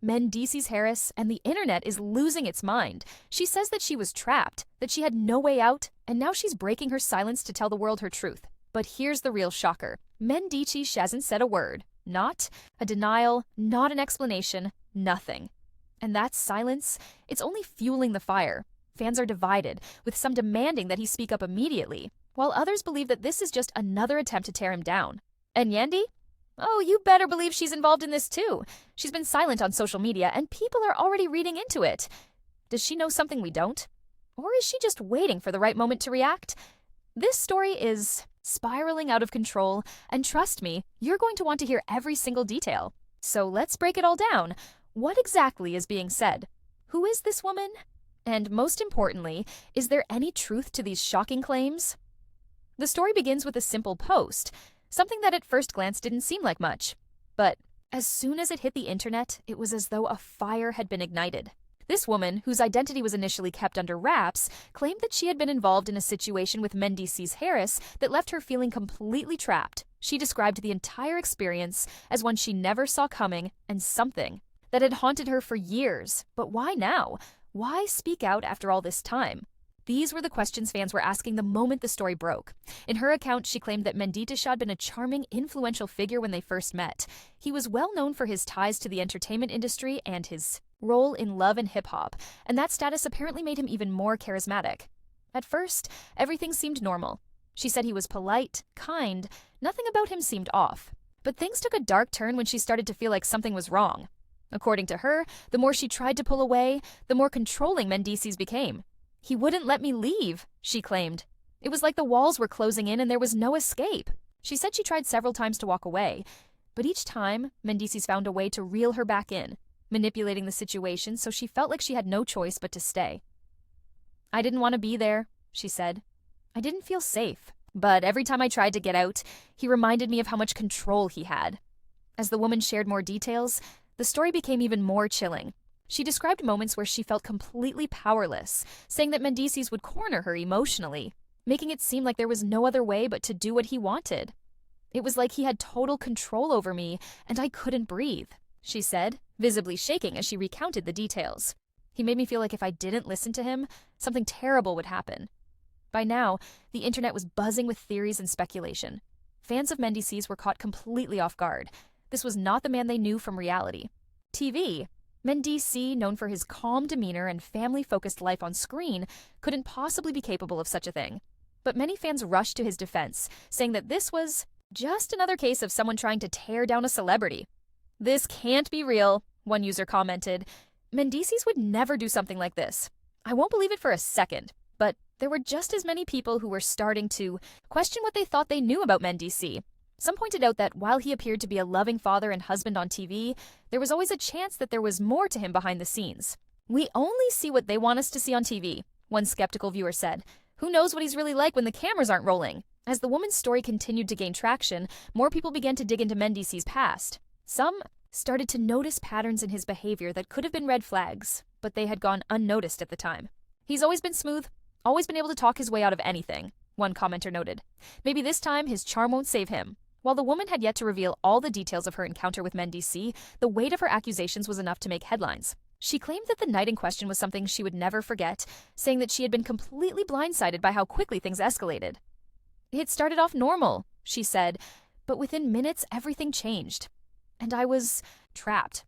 Mendeecees Harris, and the internet is losing its mind. She says that she was trapped, that she had no way out, and now she's breaking her silence to tell the world her truth. But here's the real shocker. Mendeecees hasn't said a word. Not a denial, not an explanation, nothing. And that silence, it's only fueling the fire. Fans are divided, with some demanding that he speak up immediately, while others believe that this is just another attempt to tear him down. And Yandy? Oh, you better believe she's involved in this too. She's been silent on social media, and people are already reading into it. Does she know something we don't? Or is she just waiting for the right moment to react? This story is spiraling out of control, and trust me, you're going to want to hear every single detail. So let's break it all down. What exactly is being said? Who is this woman? And most importantly, is there any truth to these shocking claims? The story begins with a simple post, something that at first glance didn't seem like much. But as soon as it hit the internet, it was as though a fire had been ignited. This woman, whose identity was initially kept under wraps, claimed that she had been involved in a situation with Mendeecees Harris that left her feeling completely trapped. She described the entire experience as one she never saw coming and something that had haunted her for years. But why now? Why speak out after all this time? These were the questions fans were asking the moment the story broke. In her account, she claimed that Mendeecees had been a charming, influential figure when they first met. He was well known for his ties to the entertainment industry and his role in love and hip-hop, and that status apparently made him even more charismatic. At first, everything seemed normal. She said he was polite, kind, nothing about him seemed off. But things took a dark turn when she started to feel like something was wrong. According to her, the more she tried to pull away, the more controlling Mendeecees became. He wouldn't let me leave, she claimed. It was like the walls were closing in and there was no escape. She said she tried several times to walk away, but each time, Mendeecees found a way to reel her back in, manipulating the situation so she felt like she had no choice but to stay. I didn't want to be there, she said. I didn't feel safe, but every time I tried to get out, he reminded me of how much control he had. As the woman shared more details, the story became even more chilling. She described moments where she felt completely powerless, saying that Mendeecees would corner her emotionally, making it seem like there was no other way but to do what he wanted. It was like he had total control over me, and I couldn't breathe, she said, visibly shaking as she recounted the details. He made me feel like if I didn't listen to him, something terrible would happen. By now, the internet was buzzing with theories and speculation. Fans of Mendeecees were caught completely off guard. This was not the man they knew from reality. TV. Mendeecees, known for his calm demeanor and family-focused life on screen, couldn't possibly be capable of such a thing. But many fans rushed to his defense, saying that this was just another case of someone trying to tear down a celebrity. This can't be real, one user commented. Mendeecees would never do something like this. I won't believe it for a second. But there were just as many people who were starting to question what they thought they knew about Mendeecees. Some pointed out that while he appeared to be a loving father and husband on TV, there was always a chance that there was more to him behind the scenes. We only see what they want us to see on TV, one skeptical viewer said. Who knows what he's really like when the cameras aren't rolling? As the woman's story continued to gain traction, more people began to dig into Mendeecees' past. Some started to notice patterns in his behavior that could have been red flags, but they had gone unnoticed at the time. He's always been smooth, always been able to talk his way out of anything, one commenter noted. Maybe this time his charm won't save him. While the woman had yet to reveal all the details of her encounter with Mendeecees, the weight of her accusations was enough to make headlines. She claimed that the night in question was something she would never forget, saying that she had been completely blindsided by how quickly things escalated. It started off normal, she said, but within minutes everything changed. And I was trapped.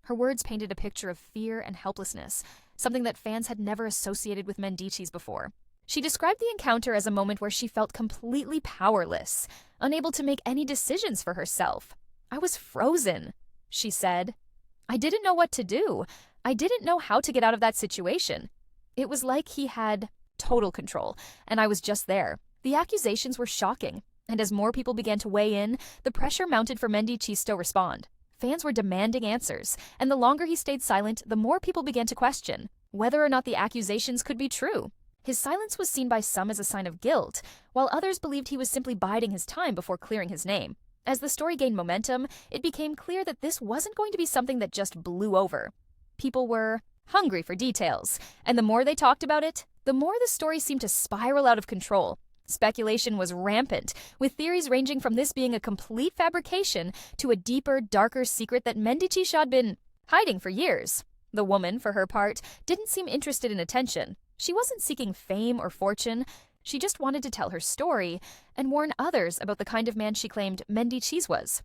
Her words painted a picture of fear and helplessness, something that fans had never associated with Mendeecees before. She described the encounter as a moment where she felt completely powerless, unable to make any decisions for herself. I was frozen, she said. I didn't know what to do. I didn't know how to get out of that situation. It was like he had total control, and I was just there. The accusations were shocking, and as more people began to weigh in, the pressure mounted for Mendeecees to respond. Fans were demanding answers, and the longer he stayed silent, the more people began to question whether or not the accusations could be true. His silence was seen by some as a sign of guilt, while others believed he was simply biding his time before clearing his name. As the story gained momentum, it became clear that this wasn't going to be something that just blew over. People were hungry for details, and the more they talked about it, the more the story seemed to spiral out of control. Speculation was rampant, with theories ranging from this being a complete fabrication to a deeper, darker secret that Mendeecees had been hiding for years. The woman, for her part, didn't seem interested in attention. She wasn't seeking fame or fortune. She just wanted to tell her story and warn others about the kind of man she claimed Mendeecees was.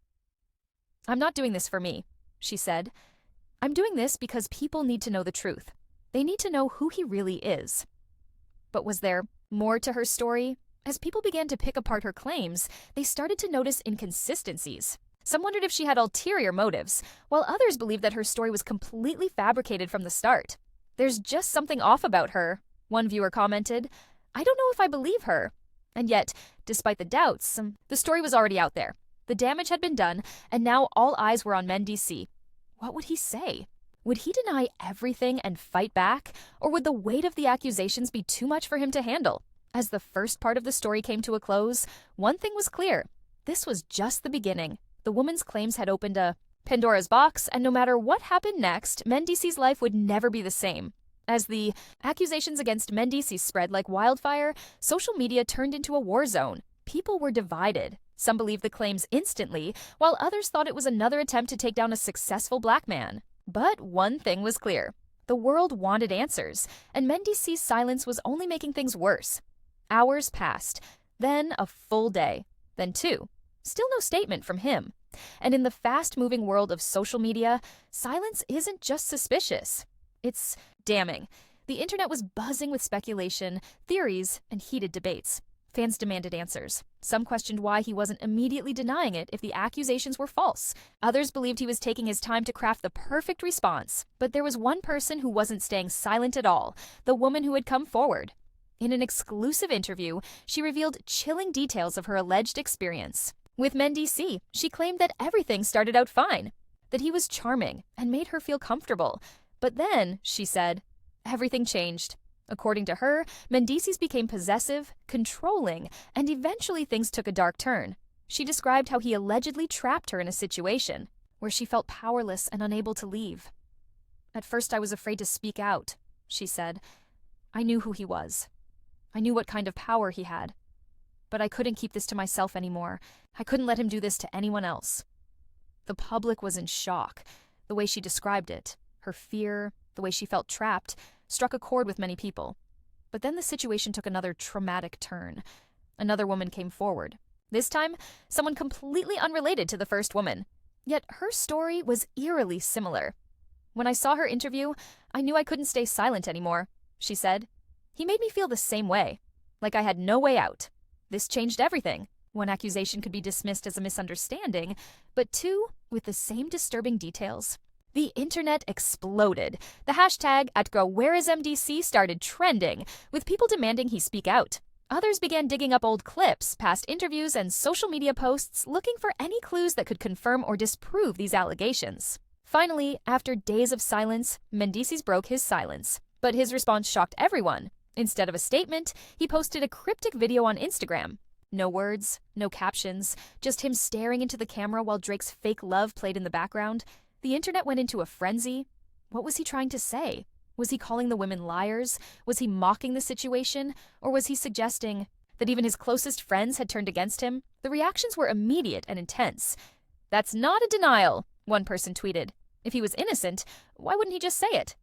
"I'm not doing this for me," she said. "I'm doing this because people need to know the truth. They need to know who he really is." But was there more to her story? As people began to pick apart her claims, they started to notice inconsistencies. Some wondered if she had ulterior motives, while others believed that her story was completely fabricated from the start. "There's just something off about her," one viewer commented. "I don't know if I believe her." And yet, despite the doubts, the story was already out there. The damage had been done, and now all eyes were on Mendeecees. What would he say? Would he deny everything and fight back, or would the weight of the accusations be too much for him to handle? As the first part of the story came to a close, one thing was clear. This was just the beginning. The woman's claims had opened a Pandora's box, and no matter what happened next, Mendeecees' life would never be the same. As the accusations against Mendeecees spread like wildfire, social media turned into a war zone. People were divided. Some believed the claims instantly, while others thought it was another attempt to take down a successful black man. But one thing was clear. The world wanted answers, and Mendeecees' silence was only making things worse. Hours passed, then a full day, then two. Still no statement from him. And in the fast-moving world of social media, silence isn't just suspicious. It's damning. The internet was buzzing with speculation, theories, and heated debates. Fans demanded answers. Some questioned why he wasn't immediately denying it if the accusations were false. Others believed he was taking his time to craft the perfect response. But there was one person who wasn't staying silent at all, the woman who had come forward. In an exclusive interview, she revealed chilling details of her alleged experience. With Mendeecees, she claimed that everything started out fine, that he was charming and made her feel comfortable. But then, she said, everything changed. According to her, Mendeecees became possessive, controlling, and eventually things took a dark turn. She described how he allegedly trapped her in a situation where she felt powerless and unable to leave. "At first I was afraid to speak out," she said. "I knew who he was. I knew what kind of power he had. But I couldn't keep this to myself anymore. I couldn't let him do this to anyone else." The public was in shock. The way she described it, her fear, the way she felt trapped, struck a chord with many people. But then the situation took another traumatic turn. Another woman came forward. This time, someone completely unrelated to the first woman. Yet her story was eerily similar. "When I saw her interview, I knew I couldn't stay silent anymore," she said. "He made me feel the same way, like I had no way out. This changed everything. One accusation could be dismissed as a misunderstanding, but two, with the same disturbing details." The internet exploded. The hashtag @GoWhereIsMDC started trending, with people demanding he speak out. Others began digging up old clips, past interviews, and social media posts, looking for any clues that could confirm or disprove these allegations. Finally, after days of silence, Mendeecees broke his silence. But his response shocked everyone. Instead of a statement, he posted a cryptic video on Instagram. No words, no captions, just him staring into the camera while Drake's Fake Love played in the background. The internet went into a frenzy. What was he trying to say? Was he calling the women liars? Was he mocking the situation? Or was he suggesting that even his closest friends had turned against him? The reactions were immediate and intense. "That's not a denial," one person tweeted. "If he was innocent, why wouldn't he just say it?"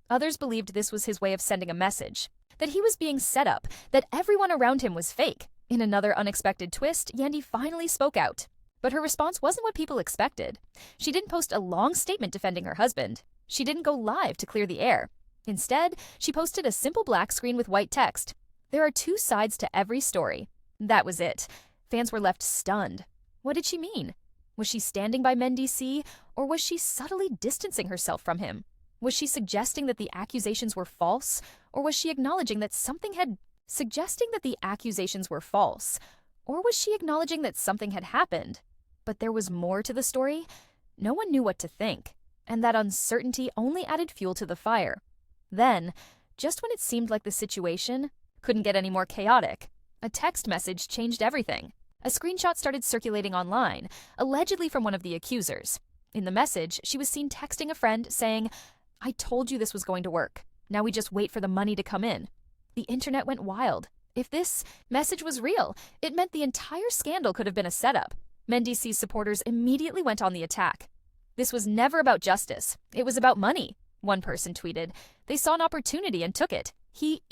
Others believed this was his way of sending a message, that he was being set up, that everyone around him was fake. In another unexpected twist, Yandy finally spoke out. But her response wasn't what people expected. She didn't post a long statement defending her husband. She didn't go live to clear the air. Instead, she posted a simple black screen with white text. "There are two sides to every story." That was it. Fans were left stunned. What did she mean? Was she standing by Mendeecees, or was she subtly distancing herself from him? Was she suggesting that the accusations were false, or was she acknowledging that something had happened? But there was more to the story. No one knew what to think, and that uncertainty only added fuel to the fire. Then, just when it seemed like the situation couldn't get any more chaotic, a text message changed everything. A screenshot started circulating online, allegedly from one of the accusers. In the message, she was seen texting a friend saying, "I told you this was going to work. Now we just wait for the money to come in." The internet went wild. If this message was real, it meant the entire scandal could have been a setup. Mendeecees supporters immediately went on the attack. This was never about justice. It was about money, one person tweeted. They saw an opportunity and took it. He